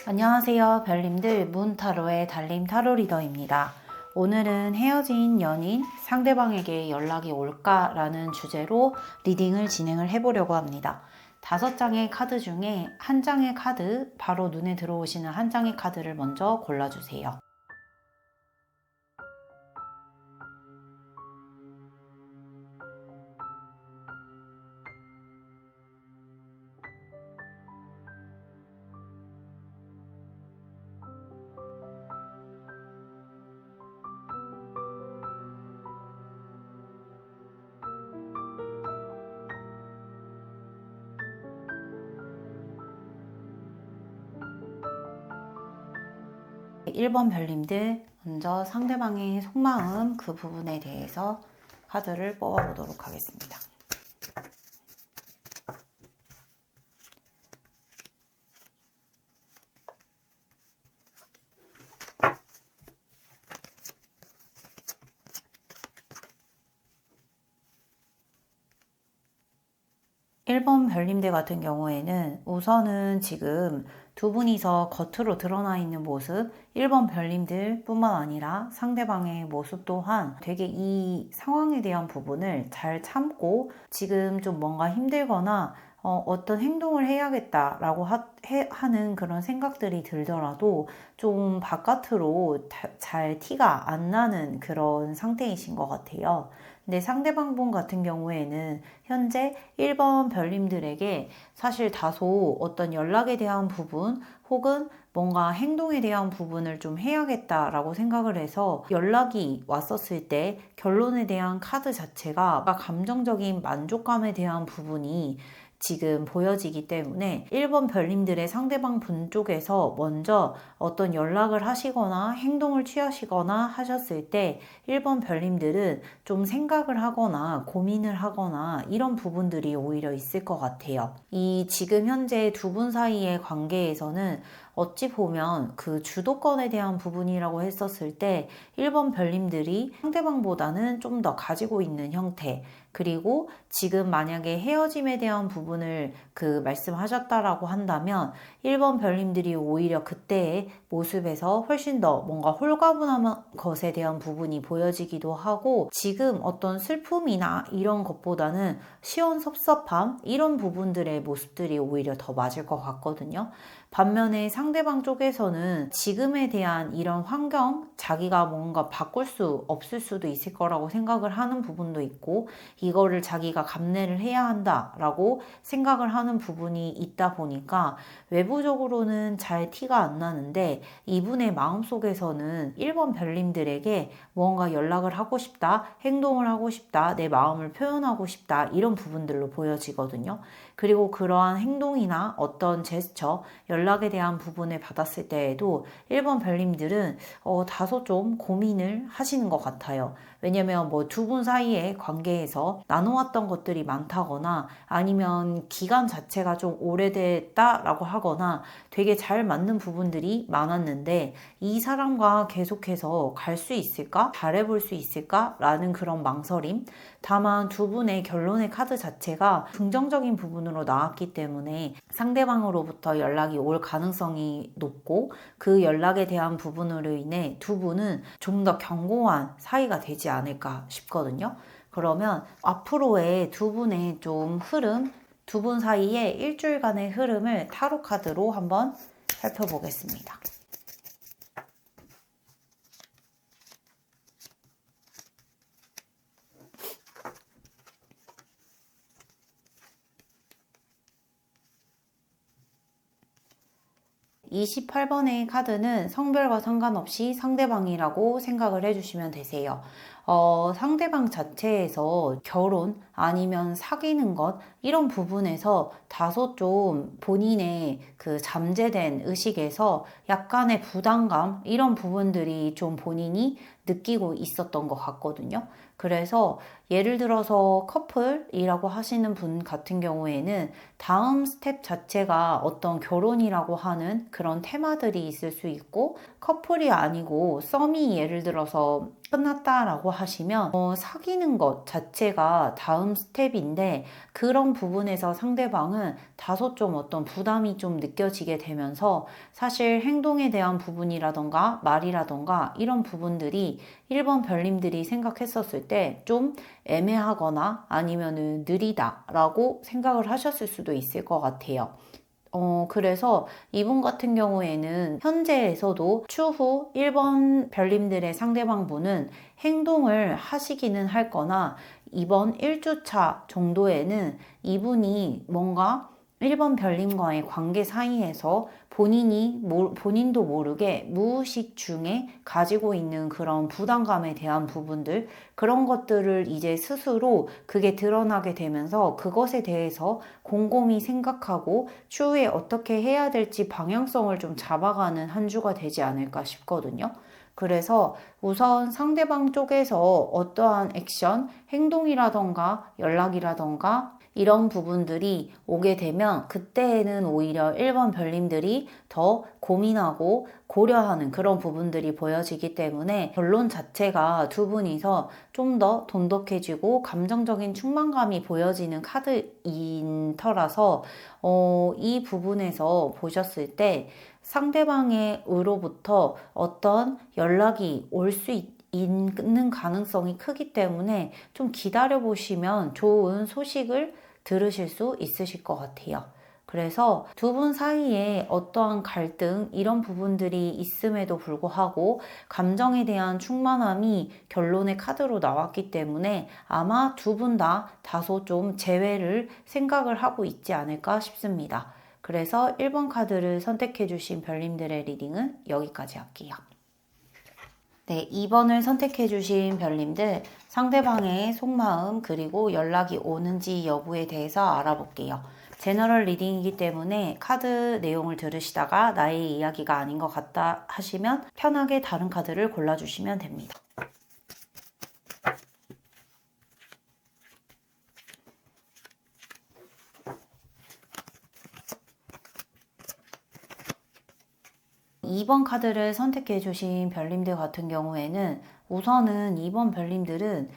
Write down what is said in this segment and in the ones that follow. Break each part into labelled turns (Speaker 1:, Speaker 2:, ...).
Speaker 1: 안녕하세요, 별님들. 문타로의 달림 타로 리더입니다. 오늘은 헤어진 연인, 상대방에게 연락이 올까라는 주제로 리딩을 진행을 해보려고 합니다. 5장의 카드 중에 한 장의 카드, 바로 눈에 들어오시는 한 장의 카드를 먼저 골라주세요. 1번 별님들, 먼저 상대방의 속마음 그 부분에 대해서 카드를 뽑아보도록 하겠습니다. 1번 별님들 같은 경우에는 우선은 지금 두 분이서 겉으로 드러나 있는 모습, 1번 별님들 뿐만 아니라 상대방의 모습 또한 되게 이 상황에 대한 부분을 잘 참고 지금 좀 뭔가 힘들거나 어떤 행동을 해야겠다라고 하는 그런 생각들이 들더라도 좀 바깥으로 잘 티가 안 나는 그런 상태이신 것 같아요. 근데 상대방 분 같은 경우에는 현재 1번 별님들에게 사실 다소 어떤 연락에 대한 부분 혹은 뭔가 행동에 대한 부분을 좀 해야겠다라고 생각을 해서 연락이 왔었을 때 결론에 대한 카드 자체가 감정적인 만족감에 대한 부분이 지금 보여지기 때문에 1번 별님들의 상대방 분 쪽에서 먼저 어떤 연락을 하시거나 행동을 취하시거나 하셨을 때 1번 별님들은 좀 생각을 하거나 고민을 하거나 이런 부분들이 오히려 있을 것 같아요. 이 지금 현재 두 분 사이의 관계에서는 어찌 보면 그 주도권에 대한 부분이라고 했었을 때 1번 별님들이 상대방보다는 좀 더 가지고 있는 형태, 그리고 지금 만약에 헤어짐에 대한 부분을 말씀하셨다라고 한다면 1번 별님들이 오히려 그때의 모습에서 훨씬 더 뭔가 홀가분한 것에 대한 부분이 보여지기도 하고 지금 어떤 슬픔이나 이런 것보다는 시원섭섭함 이런 부분들의 모습들이 오히려 더 맞을 것 같거든요. 반면에 상대방 쪽에서는 지금에 대한 이런 환경, 자기가 뭔가 바꿀 수 없을 수도 있을 거라고 생각을 하는 부분도 있고 이거를 자기가 감내를 해야 한다라고 생각을 하는 부분이 있다 보니까 외부적으로는 잘 티가 안 나는데 이분의 마음속에서는 1번 별님들에게 무언가 연락을 하고 싶다, 행동을 하고 싶다, 내 마음을 표현하고 싶다 이런 부분들로 보여지거든요. 그리고 그러한 행동이나 어떤 제스처, 연락에 대한 부분을 받았을 때에도 1번 별님들은 다소 좀 고민을 하시는 것 같아요. 왜냐면 뭐 두 분 사이의 관계에서 나눠왔던 것들이 많다거나 아니면 기간 자체가 좀 오래됐다라고 하거나 되게 잘 맞는 부분들이 많았는데 이 사람과 계속해서 갈 수 있을까? 잘해볼 수 있을까? 라는 그런 망설임. 다만 두 분의 결론의 카드 자체가 긍정적인 부분으로 나왔기 때문에 상대방으로부터 연락이 올 가능성이 높고 그 연락에 대한 부분으로 인해 두 분은 좀 더 견고한 사이가 되지 않을까 싶거든요. 그러면 앞으로의 두 분의 좀 흐름, 두 분 사이의 일주일간의 흐름을 타로 카드로 한번 살펴보겠습니다. 28번의 카드는 성별과 상관없이 상대방이라고 생각을 해주시면 되세요. 상대방 자체에서 결혼 아니면 사귀는 것 이런 부분에서 다소 좀 본인의 그 잠재된 의식에서 약간의 부담감 이런 부분들이 좀 본인이 느끼고 있었던 것 같거든요. 그래서 예를 들어서 커플이라고 하시는 분 같은 경우에는 다음 스텝 자체가 어떤 결혼이라고 하는 그런 테마들이 있을 수 있고 커플이 아니고 썸이 예를 들어서 끝났다라고 하시면 사귀는 것 자체가 다음 스텝인데 그런 부분에서 상대방은 다소 좀 어떤 부담이 좀 느껴지게 되면서 사실 행동에 대한 부분이라던가 말이라던가 이런 부분들이 1번 별님들이 생각했었을 때 좀 애매하거나 아니면은 느리다라고 생각을 하셨을 수도 있을 것 같아요. 그래서 이분 같은 경우에는 현재에서도 추후 1번 별님들의 상대방분은 행동을 하시기는 할 거나 이번 1주차 정도에는 이분이 뭔가 1번 별님과의 관계 사이에서 본인도 모르게 무의식 중에 가지고 있는 그런 부담감에 대한 부분들, 그런 것들을 이제 스스로 그게 드러나게 되면서 그것에 대해서 곰곰이 생각하고 추후에 어떻게 해야 될지 방향성을 좀 잡아가는 한 주가 되지 않을까 싶거든요. 그래서 우선 상대방 쪽에서 어떠한 액션, 행동이라던가 연락이라던가 이런 부분들이 오게 되면 그때에는 오히려 1번 별님들이 더 고민하고 고려하는 그런 부분들이 보여지기 때문에 결론 자체가 두 분이서 좀 더 돈독해지고 감정적인 충만감이 보여지는 카드인 터라서 이 부분에서 보셨을 때 상대방으로부터 어떤 연락이 올 수 있는 가능성이 크기 때문에 좀 기다려 보시면 좋은 소식을 들으실 수 있으실 것 같아요. 그래서 두 분 사이에 어떠한 갈등 이런 부분들이 있음에도 불구하고 감정에 대한 충만함이 결론의 카드로 나왔기 때문에 아마 두 분 다 다소 좀 재회를 생각을 하고 있지 않을까 싶습니다. 그래서 1번 카드를 선택해 주신 별님들의 리딩은 여기까지 할게요. 네, 2번을 선택해 주신 별님들 상대방의 속마음 그리고 연락이 오는지 여부에 대해서 알아볼게요. 제너럴 리딩이기 때문에 카드 내용을 들으시다가 나의 이야기가 아닌 것 같다 하시면 편하게 다른 카드를 골라주시면 됩니다. (2번) 카드를 선택해 주신 별님들 같은 경우에는 우선은 2번 별님들은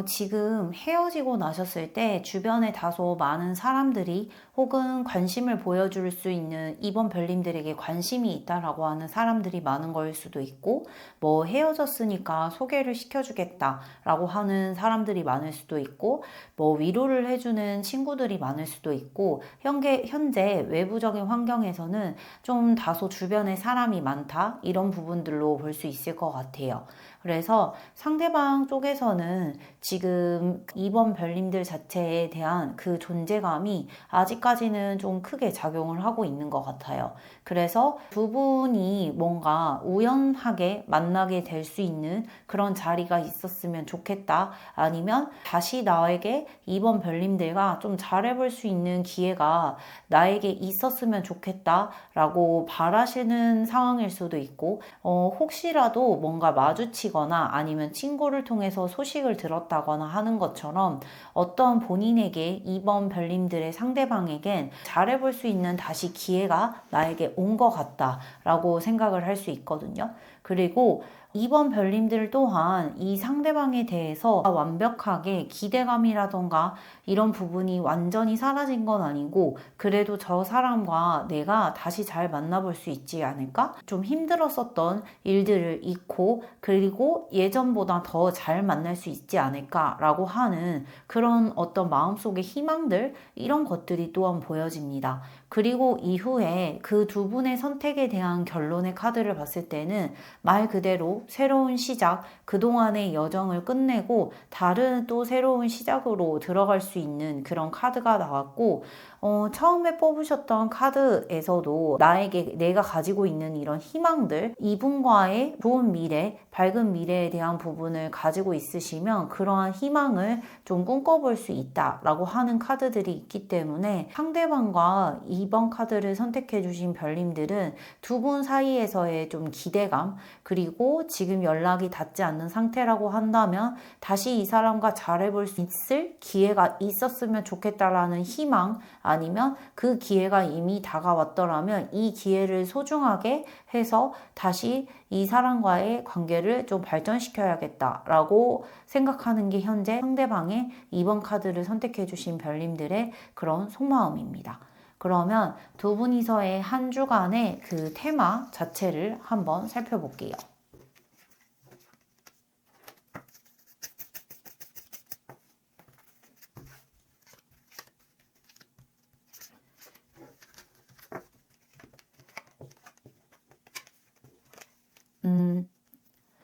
Speaker 1: 지금 헤어지고 나셨을 때 주변에 다소 많은 사람들이 혹은 관심을 보여줄 수 있는 2번 별님들에게 관심이 있다라고 하는 사람들이 많은 걸 수도 있고 뭐 헤어졌으니까 소개를 시켜주겠다라고 하는 사람들이 많을 수도 있고 뭐 위로를 해주는 친구들이 많을 수도 있고 현재 외부적인 환경에서는 좀 다소 주변에 사람이 많다 이런 부분들로 볼 수 있을 것 같아요. 그래서 상대방 쪽에서는 지금 2번 별님들 자체에 대한 그 존재감이 아직까지는 좀 크게 작용을 하고 있는 것 같아요. 그래서 두 분이 뭔가 우연하게 만나게 될 수 있는 그런 자리가 있었으면 좋겠다. 아니면 다시 나에게 2번 별님들과 좀 잘해볼 수 있는 기회가 나에게 있었으면 좋겠다 라고 바라시는 상황일 수도 있고 혹시라도 뭔가 마주치거나 아니면 친구를 통해서 소식을 들었다거나 하는 것처럼 어떤 본인에게 2번 별님들의 상대방에겐 잘해볼 수 있는 다시 기회가 나에게 온 것 같다 라고 생각을 할 수 있거든요. 그리고 2번 별님들 또한 이 상대방에 대해서 완벽하게 기대감이라던가 이런 부분이 완전히 사라진 건 아니고 그래도 저 사람과 내가 다시 잘 만나볼 수 있지 않을까? 좀 힘들었었던 일들을 잊고 그리고 예전보다 더 잘 만날 수 있지 않을까라고 하는 그런 어떤 마음속의 희망들 이런 것들이 또한 보여집니다. 그리고 이후에 그 두 분의 선택에 대한 결론의 카드를 봤을 때는 말 그대로 새로운 시작, 그동안의 여정을 끝내고 다른 또 새로운 시작으로 들어갈 수 있는 그런 카드가 나왔고 처음에 뽑으셨던 카드에서도 내가 가지고 있는 이런 희망들, 이분과의 좋은 미래, 밝은 미래에 대한 부분을 가지고 있으시면 그러한 희망을 좀 꿈꿔볼 수 있다라고 하는 카드들이 있기 때문에 상대방과 2번 카드를 선택해 주신 별님들은 두 분 사이에서의 좀 기대감 그리고 지금 연락이 닿지 않는 상태라고 한다면 다시 이 사람과 잘해볼 수 있을 기회가 있었으면 좋겠다라는 희망 아니면 그 기회가 이미 다가왔더라면 이 기회를 소중하게 해서 다시 이 사람과의 관계를 좀 발전시켜야겠다라고 생각하는 게 현재 상대방의 2번 카드를 선택해 주신 별님들의 그런 속마음입니다. 그러면 두 분이서의 한 주간의 그 테마 자체를 한번 살펴볼게요.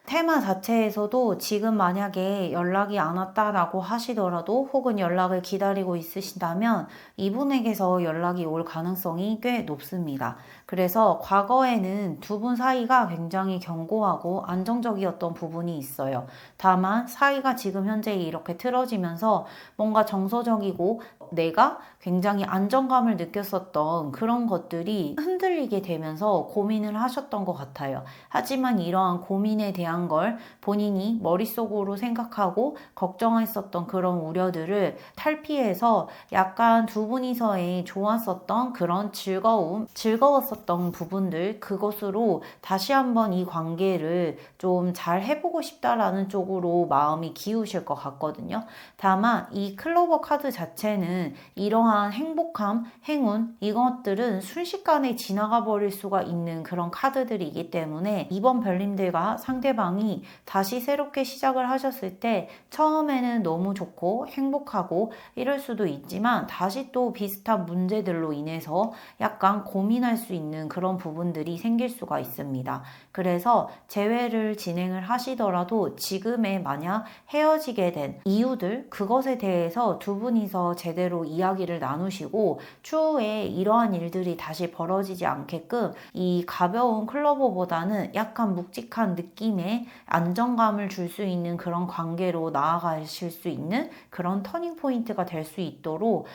Speaker 1: 테마 자체에서도 지금 만약에 연락이 안 왔다라고 하시더라도 혹은 연락을 기다리고 있으신다면 이분에게서 연락이 올 가능성이 꽤 높습니다. 그래서 과거에는 두 분 사이가 굉장히 견고하고 안정적이었던 부분이 있어요. 다만 사이가 지금 현재 이렇게 틀어지면서 뭔가 정서적이고 내가 굉장히 안정감을 느꼈었던 그런 것들이 흔들리게 되면서 고민을 하셨던 것 같아요. 하지만 이러한 고민에 대한 걸 본인이 머릿속으로 생각하고 걱정했었던 그런 우려들을 탈피해서 약간 두 분이서의 좋았었던 그런 즐거웠었던 부분들, 그것으로 다시 한번 이 관계를 좀 잘 해보고 싶다라는 쪽으로 마음이 기우실 것 같거든요. 다만 이 클로버 카드 자체는 이러한 행복함, 행운, 이것들은 순식간에 지나가 버릴 수가 있는 그런 카드들이기 때문에 이번 별님들과 상대방이 다시 새롭게 시작을 하셨을 때 처음에는 너무 좋고 행복하고 이럴 수도 있지만 다시 또 비슷한 문제들로 인해서 약간 고민할 수 있는 그런 부분들이 생길 수가 있습니다. 그래서 재회를 진행을 하시더라도 지금의 만약 헤어지게 된 이유들, 그것에 대해서 두 분이서 제대로 이야기를 나누시고 추후에 이러한 일들이 다시 벌어지지 않게끔 이 가벼운 클로버보다는 약간 묵직한 느낌의 안정감을 줄 수 있는 그런 관계로 나아가실 수 있는 그런 터닝 포인트가 될 수 있도록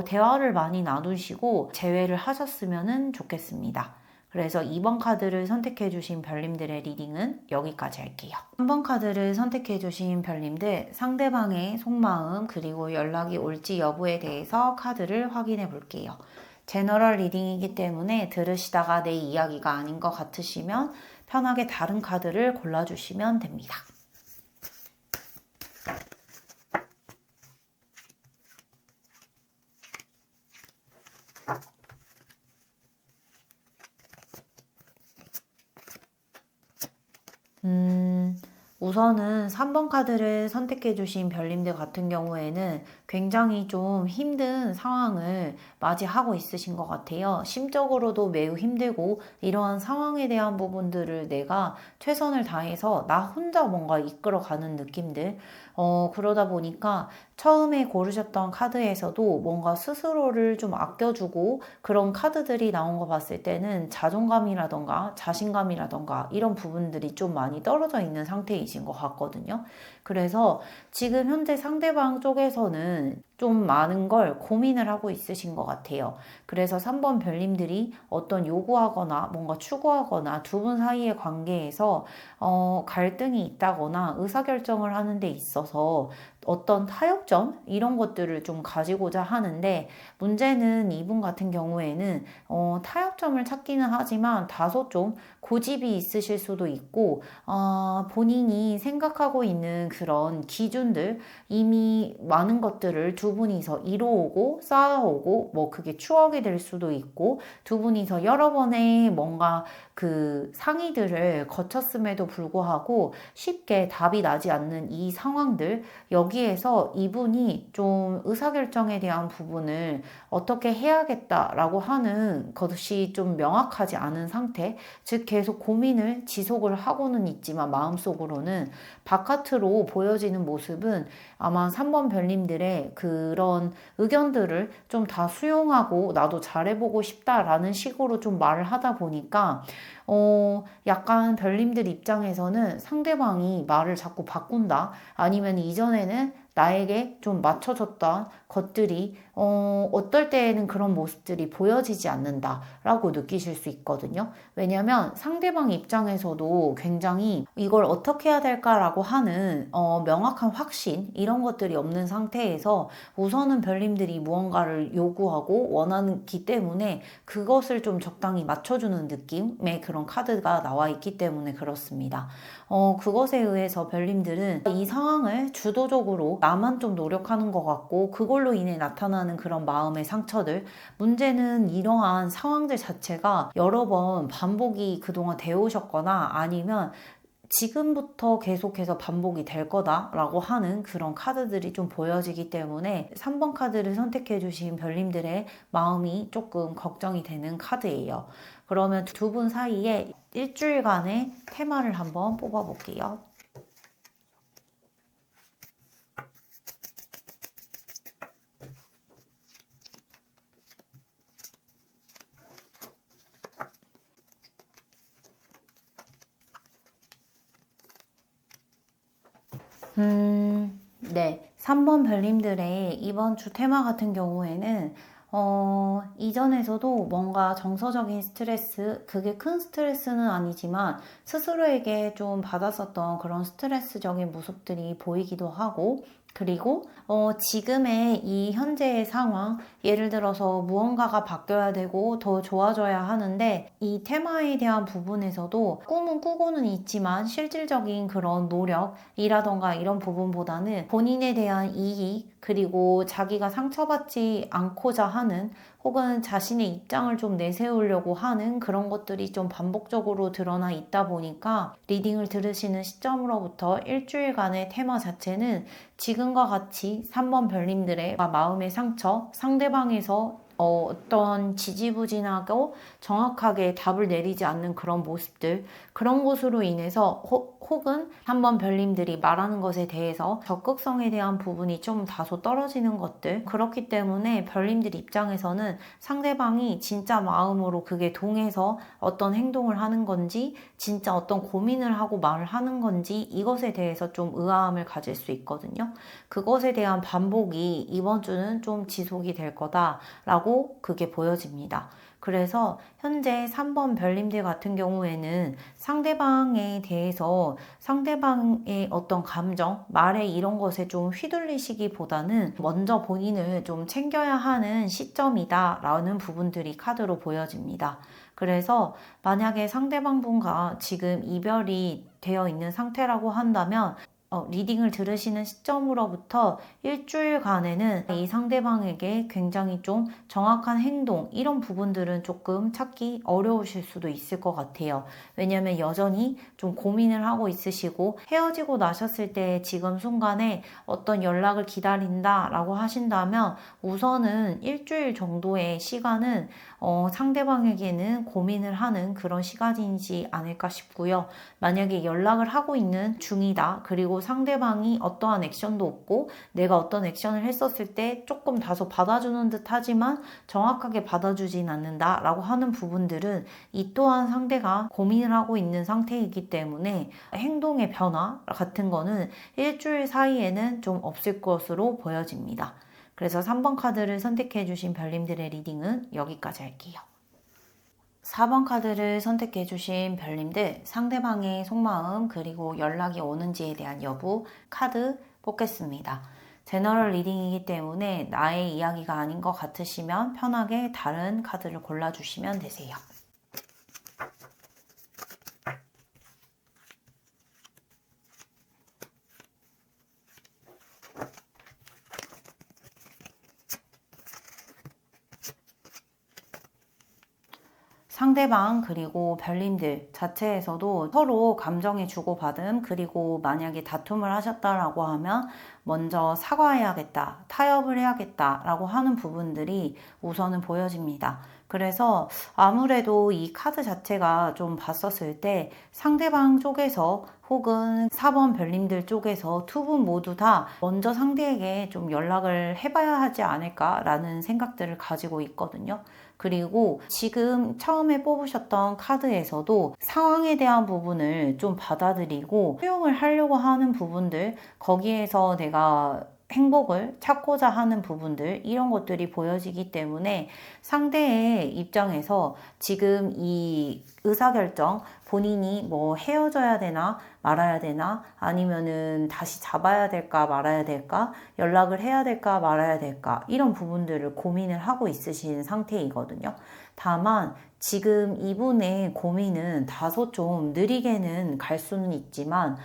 Speaker 1: 대화를 많이 나누시고 재회를 하셨으면 좋겠습니다. 그래서 2번 카드를 선택해 주신 별님들의 리딩은 여기까지 할게요. 3번 카드를 선택해 주신 별님들, 상대방의 속마음 그리고 연락이 올지 여부에 대해서 카드를 확인해 볼게요. 제너럴 리딩이기 때문에 들으시다가 내 이야기가 아닌 것 같으시면 편하게 다른 카드를 골라주시면 됩니다. 우선은 3번 카드를 선택해 주신 별님들 같은 경우에는 굉장히 좀 힘든 상황을 맞이하고 있으신 것 같아요. 심적으로도 매우 힘들고 이러한 상황에 대한 부분들을 내가 최선을 다해서 나 혼자 뭔가 이끌어가는 느낌들, 그러다 보니까 처음에 고르셨던 카드에서도 뭔가 스스로를 좀 아껴주고 그런 카드들이 나온 거 봤을 때는 자존감이라던가 자신감이라던가 이런 부분들이 좀 많이 떨어져 있는 상태이신 것 같거든요. 그래서 지금 현재 상대방 쪽에서는 좀 많은 걸 고민을 하고 있으신 것 같아요. 그래서 3번 별님들이 어떤 요구하거나 뭔가 추구하거나 두 분 사이의 관계에서 갈등이 있다거나 의사결정을 하는 데 있어서 어떤 타협점 이런 것들을 좀 가지고자 하는데 문제는 이분 같은 경우에는 타협점을 찾기는 하지만 다소 좀 고집이 있으실 수도 있고 본인이 생각하고 있는 그런 기준들 이미 많은 것들을 두 분이서 이루어오고 쌓아오고 뭐 그게 추억이 될 수도 있고 두 분이서 여러 번의 뭔가 그 상의들을 거쳤음에도 불구하고 쉽게 답이 나지 않는 이 상황들 여기에서 이분이 좀 의사결정에 대한 부분을 어떻게 해야겠다라고 하는 것이 좀 명확하지 않은 상태 즉 계속 고민을 지속을 하고는 있지만 마음속으로는 바깥으로 보여지는 모습은 아마 3번 별님들의 그런 의견들을 좀 다 수용하고 나도 잘해보고 싶다라는 식으로 좀 말을 하다 보니까 약간 별님들 입장에서는 상대방이 말을 자꾸 바꾼다 아니면 이전에는 나에게 좀 맞춰줬던 것들이 어떨 때에는 그런 모습들이 보여지지 않는다라고 느끼실 수 있거든요. 왜냐하면 상대방 입장에서도 굉장히 이걸 어떻게 해야 될까라고 하는 명확한 확신 이런 것들이 없는 상태에서 우선은 별님들이 무언가를 요구하고 원하기 때문에 그것을 좀 적당히 맞춰주는 느낌의 그런 카드가 나와 있기 때문에 그렇습니다. 그것에 의해서 별님들은 이 상황을 주도적으로 나만 좀 노력하는 것 같고 그걸로 인해 나타나는 그런 마음의 상처들, 문제는 이러한 상황들 자체가 여러 번 반복이 그동안 되어 오셨거나 아니면 지금부터 계속해서 반복이 될 거다라고 하는 그런 카드들이 좀 보여지기 때문에 3번 카드를 선택해 주신 별님들의 마음이 조금 걱정이 되는 카드예요. 그러면 두 분 사이에 일주일간의 테마를 한번 뽑아 볼게요. 네. 3번 별님들의 이번 주 테마 같은 경우에는, 이전에서도 뭔가 정서적인 스트레스, 그게 큰 스트레스는 아니지만 스스로에게 좀 받았었던 그런 스트레스적인 모습들이 보이기도 하고, 그리고 지금의 이 현재의 상황, 예를 들어서 무언가가 바뀌어야 되고 더 좋아져야 하는데 이 테마에 대한 부분에서도 꿈은 꾸고는 있지만 실질적인 그런 노력이라던가 이런 부분보다는 본인에 대한 이익 그리고 자기가 상처받지 않고자 하는 혹은 자신의 입장을 좀 내세우려고 하는 그런 것들이 좀 반복적으로 드러나 있다 보니까 리딩을 들으시는 시점으로부터 일주일간의 테마 자체는 지금과 같이 3번 별님들의 마음의 상처, 상대방에서 어떤 지지부진하고 정확하게 답을 내리지 않는 그런 모습들, 그런 것으로 인해서 혹은 한번 별님들이 말하는 것에 대해서 적극성에 대한 부분이 좀 다소 떨어지는 것들, 그렇기 때문에 별님들 입장에서는 상대방이 진짜 마음으로 그게 동해서 어떤 행동을 하는 건지 진짜 어떤 고민을 하고 말을 하는 건지 이것에 대해서 좀 의아함을 가질 수 있거든요. 그것에 대한 반복이 이번 주는 좀 지속이 될 거다라고 그게 보여집니다. 그래서 현재 3번 별님들 같은 경우에는 상대방에 대해서 상대방의 어떤 감정, 말에 이런 것에 좀 휘둘리시기보다는 먼저 본인을 좀 챙겨야 하는 시점이다라는 부분들이 카드로 보여집니다. 그래서 만약에 상대방 분과 지금 이별이 되어 있는 상태라고 한다면 리딩을 들으시는 시점으로부터 일주일간에는 이 상대방에게 굉장히 좀 정확한 행동, 이런 부분들은 조금 찾기 어려우실 수도 있을 것 같아요. 왜냐하면 여전히 좀 고민을 하고 있으시고 헤어지고 나셨을 때 지금 순간에 어떤 연락을 기다린다라고 하신다면 우선은 일주일 정도의 시간은 상대방에게는 고민을 하는 그런 시간이지 않을까 싶고요. 만약에 연락을 하고 있는 중이다. 그리고 상대방이 어떠한 액션도 없고 내가 어떤 액션을 했었을 때 조금 다소 받아주는 듯 하지만 정확하게 받아주진 않는다라고 하는 부분들은 이 또한 상대가 고민을 하고 있는 상태이기 때문에 행동의 변화 같은 거는 일주일 사이에는 좀 없을 것으로 보여집니다. 그래서 3번 카드를 선택해 주신 별님들의 리딩은 여기까지 할게요. 4번 카드를 선택해 주신 별님들, 상대방의 속마음 그리고 연락이 오는지에 대한 여부 카드 뽑겠습니다. 제너럴 리딩이기 때문에 나의 이야기가 아닌 것 같으시면 편하게 다른 카드를 골라주시면 되세요. 상대방 그리고 별님들 자체에서도 서로 감정의 주고받음 그리고 만약에 다툼을 하셨다라고 하면 먼저 사과해야겠다, 타협을 해야겠다라고 하는 부분들이 우선은 보여집니다. 그래서 아무래도 이 카드 자체가 좀 봤었을 때 상대방 쪽에서 혹은 4번 별님들 쪽에서 두 분 모두 다 먼저 상대에게 좀 연락을 해봐야 하지 않을까라는 생각들을 가지고 있거든요. 그리고 지금 처음에 뽑으셨던 카드에서도 상황에 대한 부분을 좀 받아들이고 수용을 하려고 하는 부분들, 거기에서 내가 행복을 찾고자 하는 부분들, 이런 것들이 보여지기 때문에 상대의 입장에서 지금 이 의사결정, 본인이 뭐 헤어져야 되나 말아야 되나, 아니면은 다시 잡아야 될까 말아야 될까, 연락을 해야 될까 말아야 될까, 이런 부분들을 고민을 하고 있으신 상태이거든요. 다만 지금 이분의 고민은 다소 좀 느리게는 갈 수는 있지만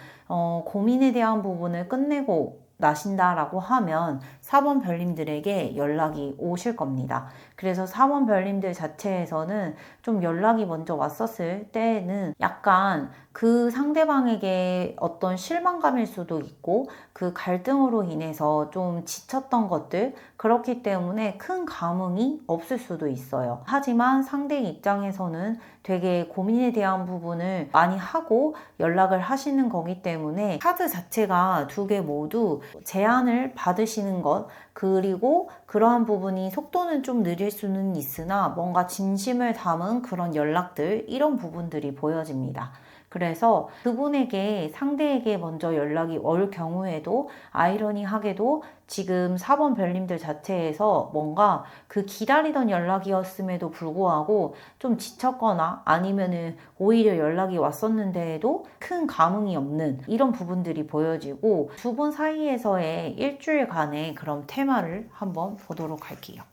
Speaker 1: 고민에 대한 부분을 끝내고 나신다라고 하면 4번 별님들에게 연락이 오실 겁니다. 그래서 4번 별님들 자체에서는 좀 연락이 먼저 왔었을 때는 약간 그 상대방에게 어떤 실망감일 수도 있고, 그 갈등으로 인해서 좀 지쳤던 것들, 그렇기 때문에 큰 감흥이 없을 수도 있어요. 하지만 상대 입장에서는 되게 고민에 대한 부분을 많이 하고 연락을 하시는 거기 때문에 카드 자체가 두 개 모두 제안을 받으시는 것, 그리고 그러한 부분이 속도는 좀 느릴 수는 있으나 뭔가 진심을 담은 그런 연락들, 이런 부분들이 보여집니다. 그래서 그분에게, 상대에게 먼저 연락이 올 경우에도 아이러니하게도 지금 4번 별님들 자체에서 뭔가 그 기다리던 연락이었음에도 불구하고 좀 지쳤거나 아니면은 오히려 연락이 왔었는데도 큰 감흥이 없는 이런 부분들이 보여지고, 두 분 사이에서의 일주일간의 그런 테마를 한번 보도록 할게요.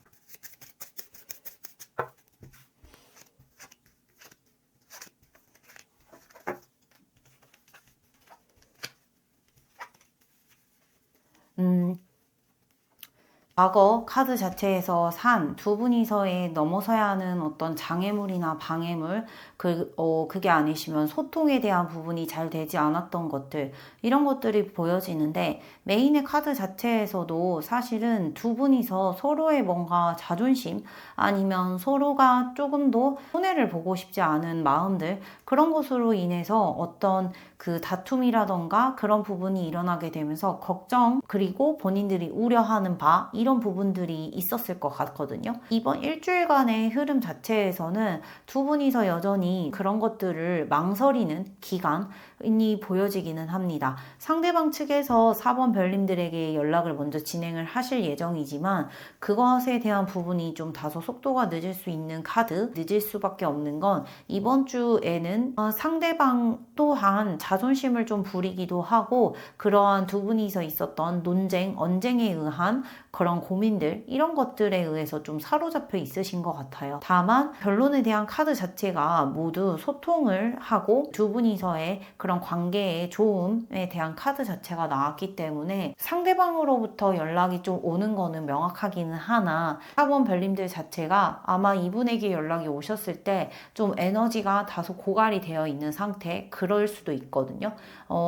Speaker 1: 과거 카드 자체에서 산 두 분이서의 넘어서야 하는 어떤 장애물이나 방해물, 그게 아니시면 소통에 대한 부분이 잘 되지 않았던 것들, 이런 것들이 보여지는데, 메인의 카드 자체에서도 사실은 두 분이서 서로의 뭔가 자존심, 아니면 서로가 조금 더 손해를 보고 싶지 않은 마음들, 그런 것으로 인해서 어떤 그 다툼이라던가 그런 부분이 일어나게 되면서 걱정, 그리고 본인들이 우려하는 바, 이런 부분들이 있었을 것 같거든요. 이번 일주일간의 흐름 자체에서는 두 분이서 여전히 그런 것들을 망설이는 기간이 보여지기는 합니다. 상대방 측에서 4번 별님들에게 연락을 먼저 진행을 하실 예정이지만, 그것에 대한 부분이 좀 다소 속도가 늦을 수 있는 카드, 늦을 수밖에 없는 건, 이번 주에는 상대방 또한 자존심을 좀 부리기도 하고, 그러한 두 분이서 있었던 논쟁, 언쟁에 의한 그런 고민들, 이런 것들에 의해서 좀 사로잡혀 있으신 것 같아요. 다만 결론에 대한 카드 자체가 모두 소통을 하고 두 분이서의 그런 관계의 좋음에 대한 카드 자체가 나왔기 때문에 상대방으로부터 연락이 좀 오는 거는 명확하기는 하나, 4번 별님들 자체가 아마 이분에게 연락이 오셨을 때 좀 에너지가 다소 고갈이 되어 있는 상태, 그럴 수도 있거든요.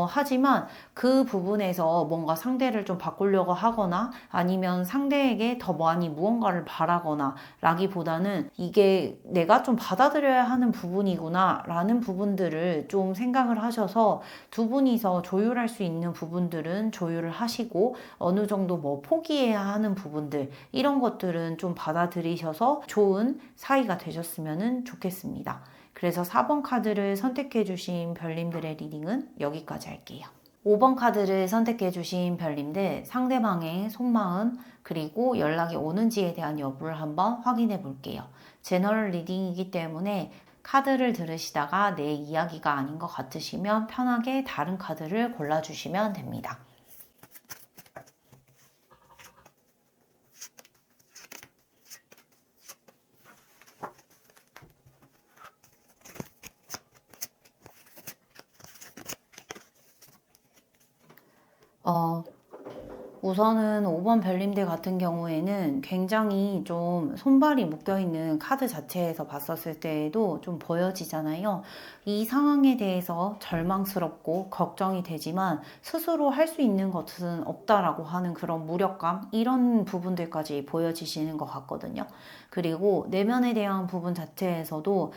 Speaker 1: 하지만 그 부분에서 뭔가 상대를 좀 바꾸려고 하거나 아니면 상대에게 더 많이 무언가를 바라거나 라기보다는 이게 내가 좀 받아들여야 하는 부분이구나 라는 부분들을 좀 생각을 하셔서, 두 분이서 조율할 수 있는 부분들은 조율을 하시고 어느 정도 뭐 포기해야 하는 부분들, 이런 것들은 좀 받아들이셔서 좋은 사이가 되셨으면 좋겠습니다. 그래서 4번 카드를 선택해 주신 별님들의 리딩은 여기까지 할게요. 5번 카드를 선택해 주신 별님들, 상대방의 속마음, 그리고 연락이 오는지에 대한 여부를 한번 확인해 볼게요. 제너럴 리딩이기 때문에 카드를 들으시다가 내 이야기가 아닌 것 같으시면 편하게 다른 카드를 골라주시면 됩니다. 우선은 5번 별님들 같은 경우에는 굉장히 좀 손발이 묶여있는 카드 자체에서 봤었을 때에도 좀 보여지잖아요. 이 상황에 대해서 절망스럽고 걱정이 되지만 스스로 할 수 있는 것은 없다라고 하는 그런 무력감, 이런 부분들까지 보여지시는 것 같거든요. 그리고 내면에 대한 부분 자체에서도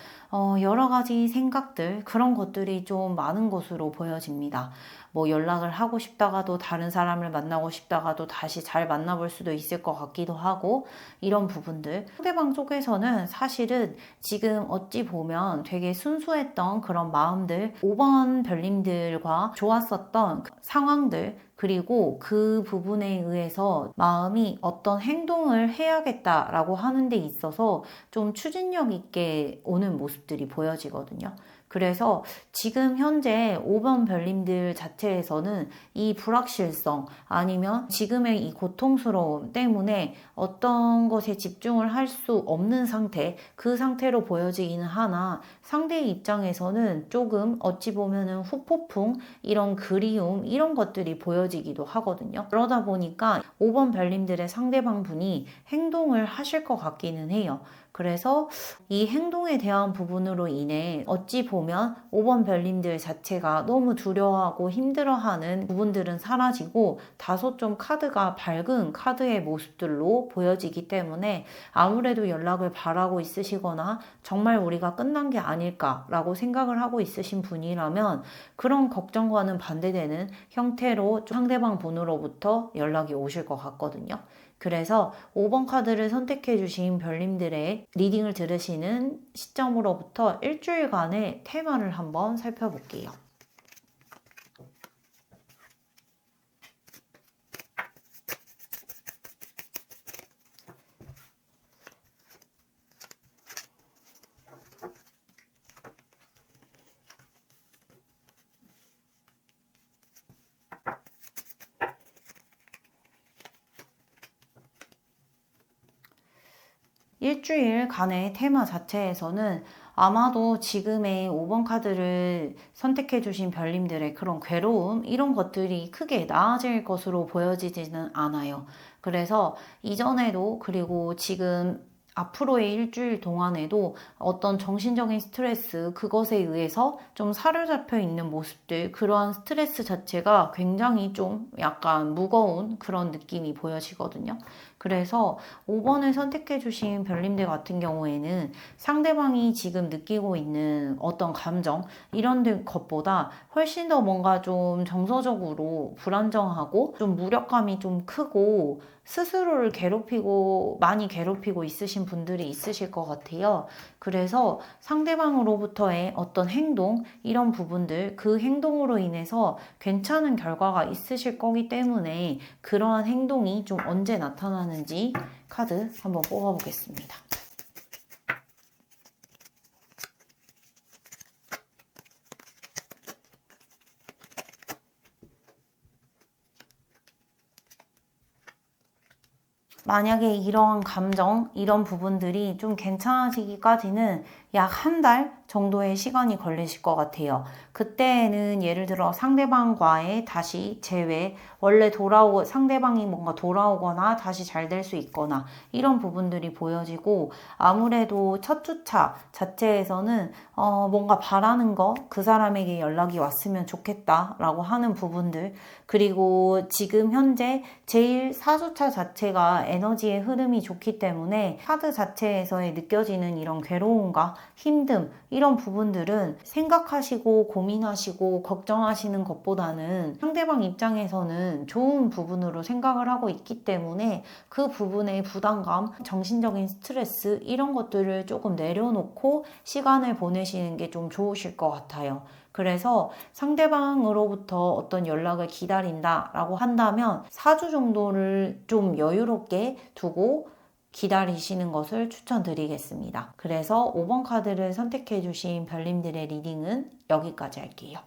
Speaker 1: 여러 가지 생각들, 그런 것들이 좀 많은 것으로 보여집니다. 뭐 연락을 하고 싶다가도 다른 사람을 만나고 싶다 헤어졌다가도 다시 잘 만나볼 수도 있을 것 같기도 하고, 이런 부분들. 상대방 쪽에서는 사실은 지금 어찌 보면 되게 순수했던 그런 마음들, 5번 별님들과 좋았었던 상황들, 그리고 그 부분에 의해서 마음이 어떤 행동을 해야겠다라고 하는 데 있어서 좀 추진력 있게 오는 모습들이 보여지거든요. 그래서 지금 현재 5번 별님들 자체에서는 이 불확실성 아니면 지금의 이 고통스러움 때문에 어떤 것에 집중을 할 수 없는 상태, 그 상태로 보여지기는 하나 상대의 입장에서는 조금 어찌 보면은 후폭풍, 이런 그리움, 이런 것들이 보여지기도 하거든요. 그러다 보니까 5번 별님들의 상대방 분이 행동을 하실 것 같기는 해요. 그래서 이 행동에 대한 부분으로 인해 어찌 보면 5번 별님들 자체가 너무 두려워하고 힘들어하는 부분들은 사라지고 다소 좀 카드가 밝은 카드의 모습들로 보여지기 때문에 아무래도 연락을 바라고 있으시거나 정말 우리가 끝난 게 아닐까라고 생각을 하고 있으신 분이라면 그런 걱정과는 반대되는 형태로 상대방 분으로부터 연락이 오실 것 같거든요. 그래서 5번 카드를 선택해 주신 별님들의 리딩을 들으시는 시점으로부터 일주일간의 테마를 한번 살펴볼게요. 일주일간의 테마 자체에서는 아마도 지금의 5번 카드를 선택해 주신 별님들의 그런 괴로움, 이런 것들이 크게 나아질 것으로 보여지지는 않아요. 그래서 이전에도, 그리고 지금 앞으로의 일주일 동안에도 어떤 정신적인 스트레스, 그것에 의해서 좀 사로잡혀 있는 모습들, 그러한 스트레스 자체가 굉장히 좀 약간 무거운 그런 느낌이 보여지거든요. 그래서 5번을 선택해 주신 별님들 같은 경우에는 상대방이 지금 느끼고 있는 어떤 감정, 이런 것보다 훨씬 더 뭔가 좀 정서적으로 불안정하고 좀 무력감이 좀 크고 스스로를 많이 괴롭히고 있으신 분들이 있으실 것 같아요. 그래서 상대방으로부터의 어떤 행동, 이런 부분들, 그 행동으로 인해서 괜찮은 결과가 있으실 거기 때문에 그러한 행동이 좀 언제 나타나는지 카드 한번 뽑아보겠습니다. 만약에 이러한 감정, 이런 부분들이 좀 괜찮아지기까지는 약 한 달 정도의 시간이 걸리실 것 같아요. 그때는 예를 들어 상대방과의 다시 재회, 원래 상대방이 뭔가 돌아오거나 다시 잘 될 수 있거나 이런 부분들이 보여지고, 아무래도 첫 주차 자체에서는 뭔가 바라는 거, 그 사람에게 연락이 왔으면 좋겠다라고 하는 부분들, 그리고 지금 현재 제일 4주차 자체가 에너지의 흐름이 좋기 때문에 카드 자체에서의 느껴지는 이런 괴로움과 힘듦, 이런 부분들은 생각하시고 고민하시고 걱정하시는 것보다는 상대방 입장에서는 좋은 부분으로 생각을 하고 있기 때문에 그 부분의 부담감, 정신적인 스트레스, 이런 것들을 조금 내려놓고 시간을 보내시는 게 좀 좋으실 것 같아요. 그래서 상대방으로부터 어떤 연락을 기다린다라고 한다면 4주 정도를 좀 여유롭게 두고 기다리시는 것을 추천드리겠습니다. 그래서 5번 카드를 선택해 주신 별님들의 리딩은 여기까지 할게요.